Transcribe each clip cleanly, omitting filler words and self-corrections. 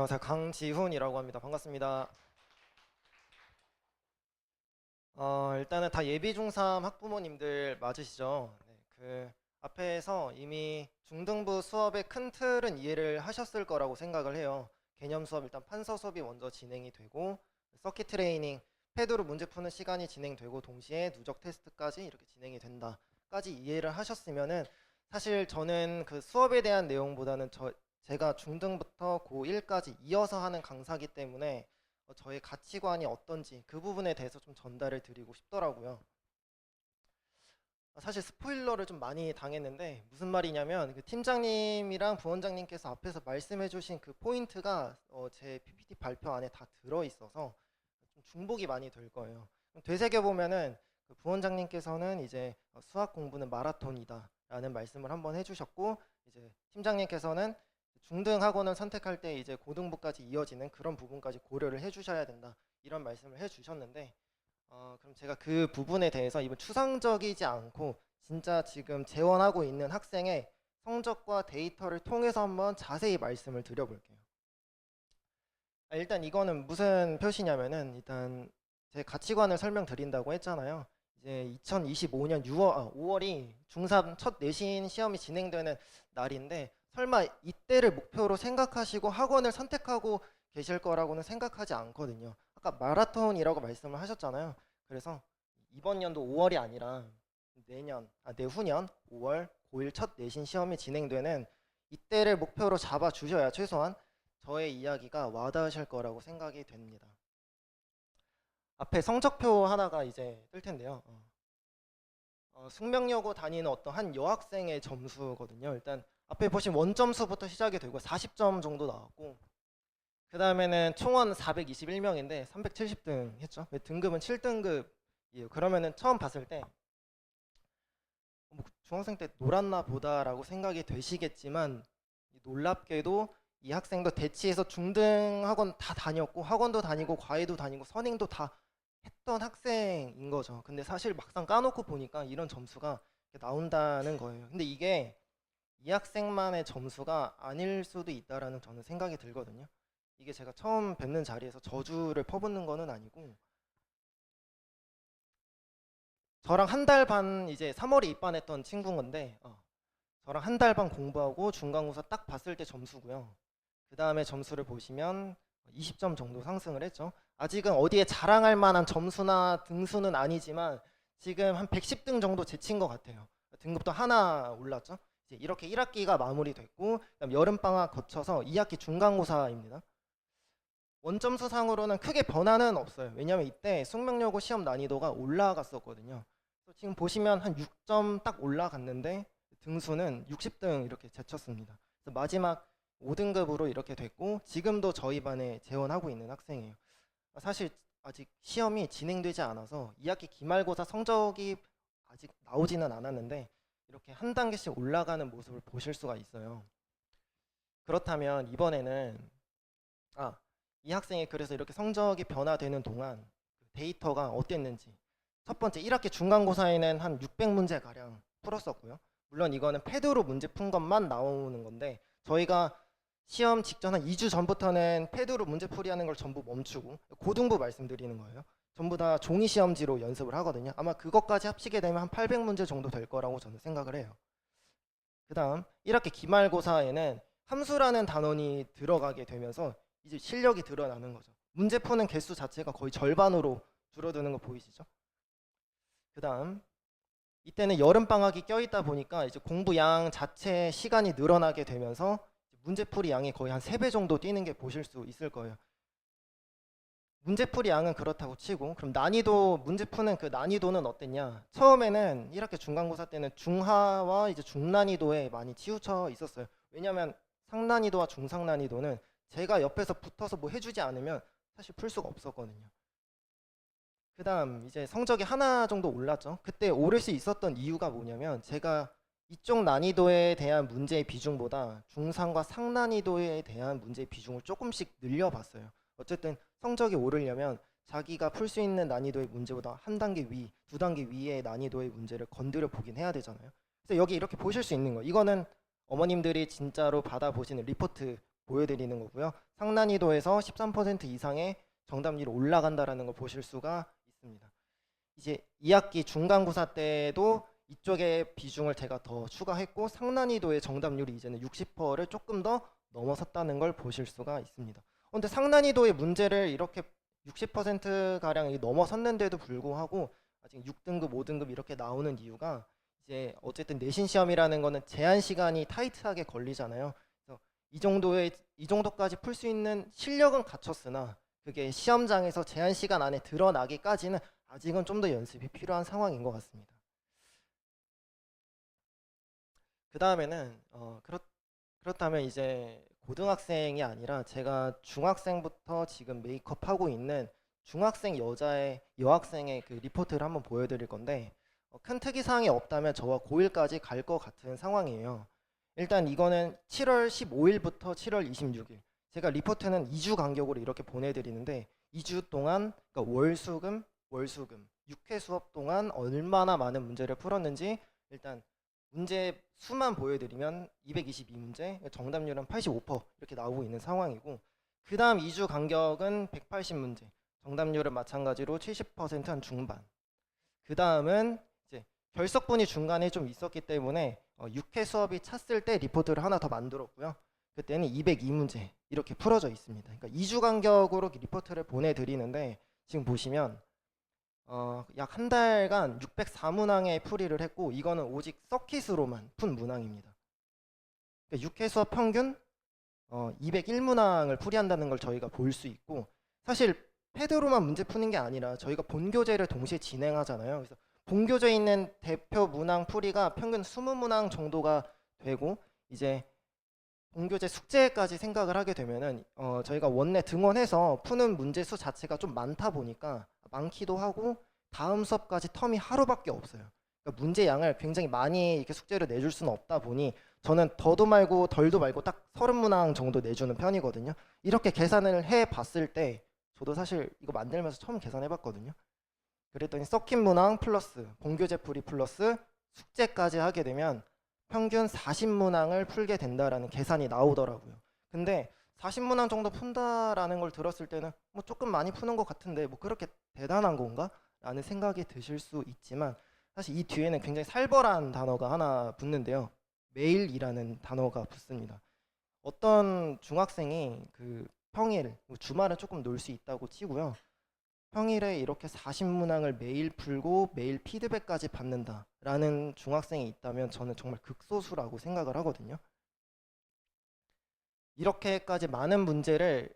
안녕하세요. 강지훈이라고 합니다. 반갑습니다. 일단은 다 예비 중3 학부모님들 맞으시죠? 네, 그 앞에서 이미 중등부 수업의 큰 틀은 이해를 하셨을 거라고 생각을 해요. 개념 수업 일단 판서 수업이 먼저 진행이 되고 서킷 트레이닝, 패드로 문제 푸는 시간이 진행되고 동시에 누적 테스트까지 이렇게 진행이 된다까지 이해를 하셨으면은 사실 저는 그 수업에 대한 내용보다는 제가 중등부터 고1까지 이어서 하는 강사기 때문에 저의 가치관이 어떤지 그 부분에 대해서 좀 전달을 드리고 싶더라고요. 사실 스포일러를 좀 많이 당했는데 무슨 말이냐면 그 팀장님이랑 부원장님께서 앞에서 말씀해 주신 그 포인트가 제 PPT 발표 안에 다 들어 있어서 좀 중복이 많이 될 거예요. 되새겨 보면은 그 부원장님께서는 이제 수학 공부는 마라톤이다 라는 말씀을 한번 해주셨고, 이제 팀장님께서는 중등 학원을 선택할 때 이제 고등부까지 이어지는 그런 부분까지 고려를 해주셔야 된다 이런 말씀을 해주셨는데, 그럼 제가 그 부분에 대해서 이번 추상적이지 않고 진짜 지금 재원하고 있는 학생의 성적과 데이터를 통해서 한번 자세히 말씀을 드려볼게요. 일단 이거는 무슨 표시냐면은, 일단 제 가치관을 설명드린다고 했잖아요. 이제 2025년 5월이 중3 첫 내신 시험이 진행되는 날인데, 설마 이때를 목표로 생각하시고 학원을 선택하고 계실 거라고는 생각하지 않거든요. 아까 마라톤이라고 말씀을 하셨잖아요. 그래서 이번 연도 5월이 아니라 내후년 5월 고1 첫 내신 시험이 진행되는 이때를 목표로 잡아 주셔야 최소한 저의 이야기가 와닿으실 거라고 생각이 됩니다. 앞에 성적표 하나가 이제 뜰 텐데요. 숙명여고 다니는 어떤 한 여학생의 점수거든요. 일단 앞에 보시면 원점수부터 시작이 되고 40점 정도 나왔고, 그 다음에는 총원 421명인데 370등 했죠. 등급은 7등급이에요. 그러면은 처음 봤을 때 중학생 때 놀았나 보다라고 생각이 되시겠지만, 놀랍게도 이 학생도 대치에서 중등 학원 다 다녔고 학원도 다니고 과외도 다니고 선행도 다 했던 학생인 거죠. 근데 사실 막상 까놓고 보니까 이런 점수가 나온다는 거예요. 근데 이게 이 학생만의 점수가 아닐 수도 있다라는 저는 생각이 들거든요. 이게 제가 처음 뵙는 자리에서 저주를 퍼붓는 거는 아니고, 저랑 한 달 반 이제 3월에 입반했던 친구인 건데, 저랑 한 달 반 공부하고 중간고사 딱 봤을 때 점수고요. 그 다음에 점수를 보시면 20점 정도 상승을 했죠. 아직은 어디에 자랑할 만한 점수나 등수는 아니지만 지금 한 110등 정도 제친 것 같아요. 등급도 하나 올랐죠. 이제 이렇게 1학기가 마무리됐고, 그다음 여름방학 거쳐서 2학기 중간고사입니다. 원점수 상으로는 크게 변화는 없어요. 왜냐면 이때 숙명여고 시험 난이도가 올라갔었거든요. 지금 보시면 한 6점 딱 올라갔는데 등수는 60등 이렇게 제쳤습니다. 그래서 마지막 5등급으로 이렇게 됐고, 지금도 저희 반에 재원하고 있는 학생이에요. 사실 아직 시험이 진행되지 않아서 2학기 기말고사 성적이 아직 나오지는 않았는데 이렇게 한 단계씩 올라가는 모습을 보실 수가 있어요. 그렇다면 이번에는 이 학생이 그래서 이렇게 성적이 변화되는 동안 데이터가 어땠는지, 첫 번째 1학기 중간고사에는 한 600문제 가량 풀었었고요. 물론 이거는 패드로 문제 푼 것만 나오는 건데, 저희가 시험 직전 한 2주 전부터는 패드로 문제 풀이하는 걸 전부 멈추고, 고등부 말씀드리는 거예요. 전부 다 종이 시험지로 연습을 하거든요. 아마 그것까지 합치게 되면 한 800문제 정도 될 거라고 저는 생각을 해요. 그 다음 1학기 기말고사에는 함수라는 단원이 들어가게 되면서 이제 실력이 드러나는 거죠. 문제 푸는 개수 자체가 거의 절반으로 줄어드는 거 보이시죠? 그 다음 이때는 여름방학이 껴있다 보니까 이제 공부 양 자체 시간이 늘어나게 되면서 문제풀이 양이 거의 한 3배 정도 뛰는 게 보실 수 있을 거예요. 문제풀이 양은 그렇다고 치고, 그럼 난이도, 문제 푸는 그 난이도는 어땠냐? 처음에는 1학기 중간고사 때는 중하와 이제 중난이도에 많이 치우쳐 있었어요. 왜냐면 상난이도와 중상난이도는 제가 옆에서 붙어서 뭐 해주지 않으면 사실 풀 수가 없었거든요. 그 다음 이제 성적이 하나 정도 올랐죠. 그때 오를 수 있었던 이유가 뭐냐면, 제가 이쪽 난이도에 대한 문제의 비중보다 중상과 상난이도에 대한 문제의 비중을 조금씩 늘려봤어요. 어쨌든 성적이 오르려면 자기가 풀 수 있는 난이도의 문제보다 한 단계 위, 두 단계 위의 난이도의 문제를 건드려 보긴 해야 되잖아요. 그래서 여기 이렇게 보실 수 있는 거예요. 이거는 어머님들이 진짜로 받아보시는 리포트 보여드리는 거고요. 상난이도에서 13% 이상의 정답률이 올라간다라는 걸 보실 수가 있습니다. 이제 2학기 중간고사 때도 이쪽의 비중을 제가 더 추가했고 상난이도의 정답률이 이제는 60%를 조금 더 넘어섰다는 걸 보실 수가 있습니다. 근데 상난이도의 문제를 이렇게 60% 가량 넘어섰는데도 불구하고 아직 6등급, 5등급 이렇게 나오는 이유가 이제 어쨌든 내신 시험이라는 거는 제한 시간이 타이트하게 걸리잖아요. 그래서 이 정도까지 풀 수 있는 실력은 갖췄으나 그게 시험장에서 제한 시간 안에 드러나기까지는 아직은 좀 더 연습이 필요한 상황인 것 같습니다. 그 다음에는 그렇다면 이제 고등학생이 아니라 제가 중학생부터 지금 메이크업하고 있는 중학생 여학생의 그 리포트를 한번 보여드릴 건데 큰 특이사항이 없다면 저와 고1까지 갈 것 같은 상황이에요. 일단 이거는 7월 15일부터 7월 26일 제가 리포트는 2주 간격으로 이렇게 보내드리는데 2주 동안 그러니까 월수금 6회 수업 동안 얼마나 많은 문제를 풀었는지 일단 문제 수만 보여드리면 222문제, 정답률은 85% 이렇게 나오고 있는 상황이고 그 다음 2주 간격은 180문제, 정답률은 마찬가지로 70%한 중반. 그 다음은 이제 결석분이 중간에 좀 있었기 때문에 6회 수업이 찼을 때 리포트를 하나 더 만들었고요. 그때는 202문제 이렇게 풀어져 있습니다. 그러니까 2주 간격으로 리포트를 보내드리는데 지금 보시면 약 한 달간 604문항의 풀이를 했고 이거는 오직 서킷으로만 푼 문항입니다. 그러니까 6회 수업 평균 201문항을 풀이한다는 걸 저희가 볼 수 있고 사실 패드로만 문제 푸는 게 아니라 저희가 본교재를 동시에 진행하잖아요. 그래서 본교재에 있는 대표 문항 풀이가 평균 20문항 정도가 되고 이제 본교재 숙제까지 생각을 하게 되면은 저희가 원내 등원해서 푸는 문제 수 자체가 좀 많다 보니까 많기도 하고 다음 수업까지 텀이 하루밖에 없어요. 그러니까 문제 양을 굉장히 많이 이렇게 숙제를 내줄 수는 없다 보니 저는 더도 말고 덜도 말고 딱 30문항 정도 내주는 편이거든요. 이렇게 계산을 해 봤을 때 저도 사실 이거 만들면서 처음 계산해 봤거든요. 그랬더니 서킷 문항 플러스 본교재 풀이 플러스 숙제까지 하게 되면 평균 40문항을 풀게 된다라는 계산이 나오더라고요. 근데 40문항 정도 푼다라는 걸 들었을 때는 뭐 조금 많이 푸는 것 같은데 뭐 그렇게 대단한 건가? 라는 생각이 드실 수 있지만 사실 이 뒤에는 굉장히 살벌한 단어가 하나 붙는데요. 매일이라는 단어가 붙습니다. 어떤 중학생이 그 평일, 주말은 조금 놀 수 있다고 치고요. 평일에 이렇게 40문항을 매일 풀고 매일 피드백까지 받는다라는 중학생이 있다면 저는 정말 극소수라고 생각을 하거든요. 이렇게까지 많은 문제를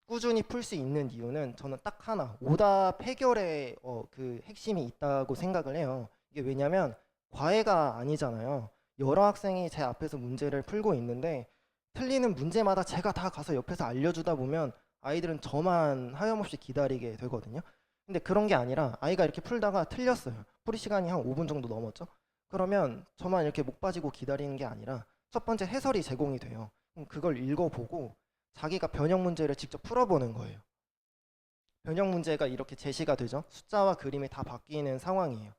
꾸준히 풀 수 있는 이유는 저는 딱 하나, 오답 해결에 그 핵심이 있다고 생각을 해요. 이게 왜냐면 과외가 아니잖아요. 여러 학생이 제 앞에서 문제를 풀고 있는데 틀리는 문제마다 제가 다 가서 옆에서 알려주다 보면 아이들은 저만 하염없이 기다리게 되거든요. 근데 그런 게 아니라 아이가 이렇게 풀다가 틀렸어요. 풀이 시간이 한 5분 정도 넘었죠. 그러면 저만 이렇게 목 빠지고 기다리는 게 아니라 첫 번째 해설이 제공이 돼요. 그럼 그걸 읽어보고 자기가 변형 문제를 직접 풀어보는 거예요. 변형 문제가 이렇게 제시가 되죠. 숫자와 그림이 다 바뀌는 상황이에요.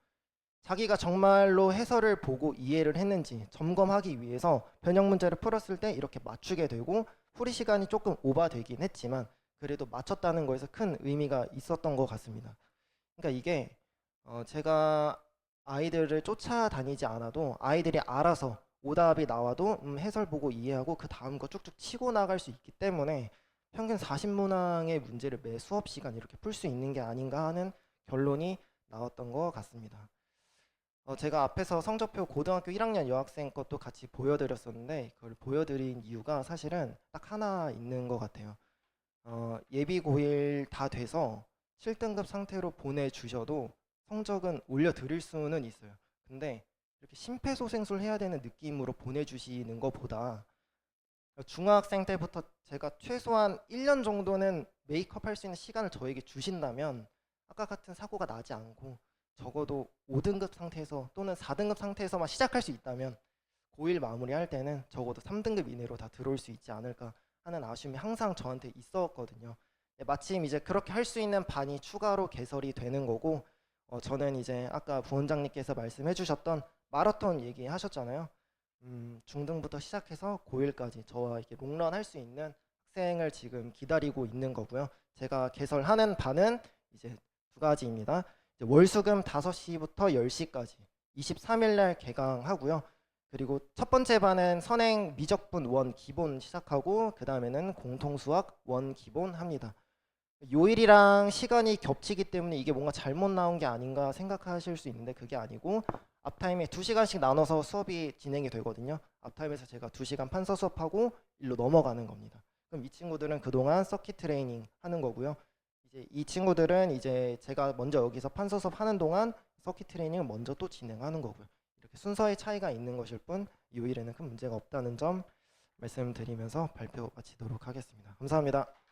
자기가 정말로 해설을 보고 이해를 했는지 점검하기 위해서 변형 문제를 풀었을 때 이렇게 맞추게 되고 풀이 시간이 조금 오버되긴 했지만 그래도 맞췄다는 거에서 큰 의미가 있었던 것 같습니다. 그러니까 이게 제가 아이들을 쫓아다니지 않아도 아이들이 알아서 오답이 나와도 해설 보고 이해하고 그 다음 거 쭉쭉 치고 나갈 수 있기 때문에 평균 40문항의 문제를 매 수업 시간 이렇게 풀 수 있는 게 아닌가 하는 결론이 나왔던 것 같습니다. 제가 앞에서 성적표 고등학교 1학년 여학생 것도 같이 보여드렸었는데 그걸 보여드린 이유가 사실은 딱 하나 있는 것 같아요. 예비 고1 다 돼서 7등급 상태로 보내주셔도 성적은 올려드릴 수는 있어요. 근데 이렇게 심폐소생술 해야 되는 느낌으로 보내주시는 것보다 중학생 때부터 제가 최소한 1년 정도는 메이크업 할 수 있는 시간을 저에게 주신다면 아까 같은 사고가 나지 않고 적어도 5등급 상태에서 또는 4등급 상태에서만 시작할 수 있다면 고1 마무리할 때는 적어도 3등급 이내로 다 들어올 수 있지 않을까 하는 아쉬움이 항상 저한테 있었거든요. 마침 이제 그렇게 할 수 있는 반이 추가로 개설이 되는 거고 저는 이제 아까 부원장님께서 말씀해 주셨던 마라톤 얘기하셨잖아요. 중등부터 시작해서 고1까지 저와 이렇게 롱런 할 수 있는 학생을 지금 기다리고 있는 거고요. 제가 개설하는 반은 이제 두 가지입니다. 이제 월수금 5시부터 10시까지 23일 날 개강하고요. 그리고 첫 번째 반은 선행 미적분 원 기본 시작하고 그 다음에는 공통수학 원 기본 합니다. 요일이랑 시간이 겹치기 때문에 이게 뭔가 잘못 나온 게 아닌가 생각하실 수 있는데 그게 아니고 앞타임에 2시간씩 나눠서 수업이 진행이 되거든요. 앞타임에서 제가 2시간 판서 수업하고 일로 넘어가는 겁니다. 그럼 이 친구들은 그동안 서킷 트레이닝 하는 거고요. 이제 이 친구들은 이제 제가 먼저 여기서 판서 수업 하는 동안 서킷 트레이닝을 먼저 또 진행하는 거고요. 이렇게 순서의 차이가 있는 것일 뿐 요일에는 큰 문제가 없다는 점 말씀드리면서 발표 마치도록 하겠습니다. 감사합니다.